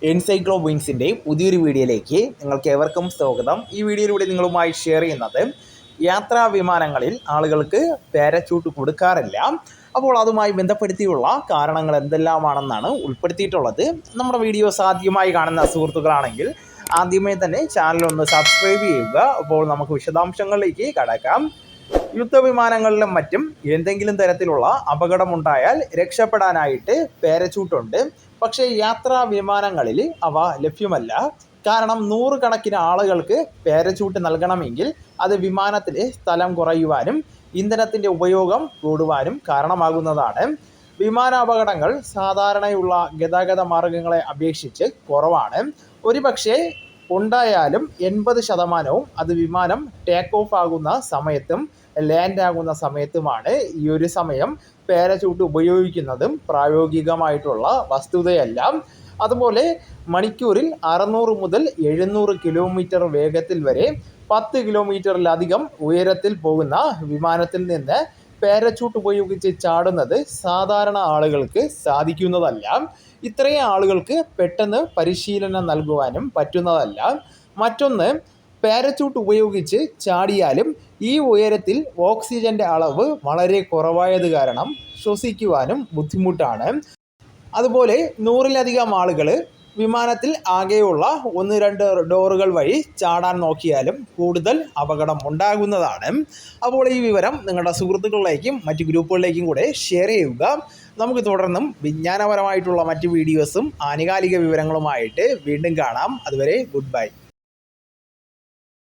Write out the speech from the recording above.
എൻസൈക്ലോ വിങ്സിൻ്റെ പുതിയൊരു വീഡിയോയിലേക്ക് നിങ്ങൾക്ക് ഏവർക്കും സ്വാഗതം. ഈ വീഡിയോയിലൂടെ നിങ്ങളുമായി ഷെയർ ചെയ്യുന്നത് യാത്രാ വിമാനങ്ങളിൽ ആളുകൾക്ക് പാരച്യൂട്ട് കൊടുക്കാറില്ല. അപ്പോൾ അതുമായി ബന്ധപ്പെടുത്തിയുള്ള കാരണങ്ങൾ എന്തെല്ലാമാണെന്നാണ് ഉൾപ്പെടുത്തിയിട്ടുള്ളത്. നമ്മുടെ വീഡിയോസ് ആദ്യമായി കാണുന്ന സുഹൃത്തുക്കളാണെങ്കിൽ ആദ്യമേ തന്നെ ചാനലൊന്ന് സബ്സ്ക്രൈബ് ചെയ്യുക. അപ്പോൾ നമുക്ക് വിശദാംശങ്ങളിലേക്ക് കടക്കാം. യുദ്ധവിമാനങ്ങളിലും മറ്റും എന്തെങ്കിലും തരത്തിലുള്ള അപകടമുണ്ടായാൽ രക്ഷപ്പെടാനായിട്ട് പാരച്യൂട്ടുണ്ട്. പക്ഷേ യാത്രാ വിമാനങ്ങളിൽ അവ ലഭ്യമല്ല. കാരണം നൂറുകണക്കിന് ആളുകൾക്ക് പാരച്യൂട്ട് നൽകണമെങ്കിൽ അത് വിമാനത്തിലെ സ്ഥലം കുറയുവാനും ഇന്ധനത്തിൻ്റെ ഉപയോഗം കൂടുവാനും കാരണമാകുന്നതാണ്. വിമാനാപകടങ്ങൾ സാധാരണയുള്ള ഗതാഗത മാർഗങ്ങളെ അപേക്ഷിച്ച് കുറവാണ്. ഒരുപക്ഷെ ഉണ്ടായാലും 80% അത് വിമാനം ടേക്ക് ഓഫ് ആകുന്ന സമയത്തും ലാൻഡ് ആകുന്ന സമയത്തുമാണ്. ഈ ഒരു സമയം പാരച്യൂട്ട് ഉപയോഗിക്കുന്നതും പ്രായോഗികമായിട്ടുള്ള വസ്തുതയല്ല. അതുപോലെ മണിക്കൂറിൽ 600 മുതൽ 700 കിലോമീറ്റർ വേഗത്തിൽ വരെ 10 കിലോമീറ്ററിലധികം ഉയരത്തിൽ പോകുന്ന വിമാനത്തിൽ നിന്ന് പാരച്യൂട്ട് ഉപയോഗിച്ച് ചാടുന്നത് സാധാരണ ആളുകൾക്ക് സാധിക്കുന്നതല്ല. ഇത്രയും ആളുകൾക്ക് പെട്ടെന്ന് പരിശീലനം നൽകുവാനും പറ്റുന്നതല്ല. മറ്റൊന്ന്, പാരച്യൂട്ട് ഉപയോഗിച്ച് ചാടിയാലും ഈ ഉയരത്തിൽ ഓക്സിജൻ്റെ അളവ് വളരെ കുറവായത് കാരണം ശ്വസിക്കുവാനും ബുദ്ധിമുട്ടാണ്. അതുപോലെ 100-ലധികം ആളുകൾ വിമാനത്തിൽ ആകെയുള്ള 1-2 ഡോറുകൾ വഴി ചാടാൻ നോക്കിയാലും കൂടുതൽ അപകടം ഉണ്ടാകുന്നതാണ്. അപ്പോൾ ഈ വിവരം നിങ്ങളുടെ സുഹൃത്തുക്കളിലേക്കും മറ്റ് ഗ്രൂപ്പുകളിലേക്കും കൂടെ ഷെയർ ചെയ്യുക. നമുക്ക് തുടർന്നും വിജ്ഞാനപരമായിട്ടുള്ള മറ്റ് വീഡിയോസും ആനുകാലിക വിവരങ്ങളുമായിട്ട് വീണ്ടും കാണാം. അതുവരെ ഗുഡ് ബൈ.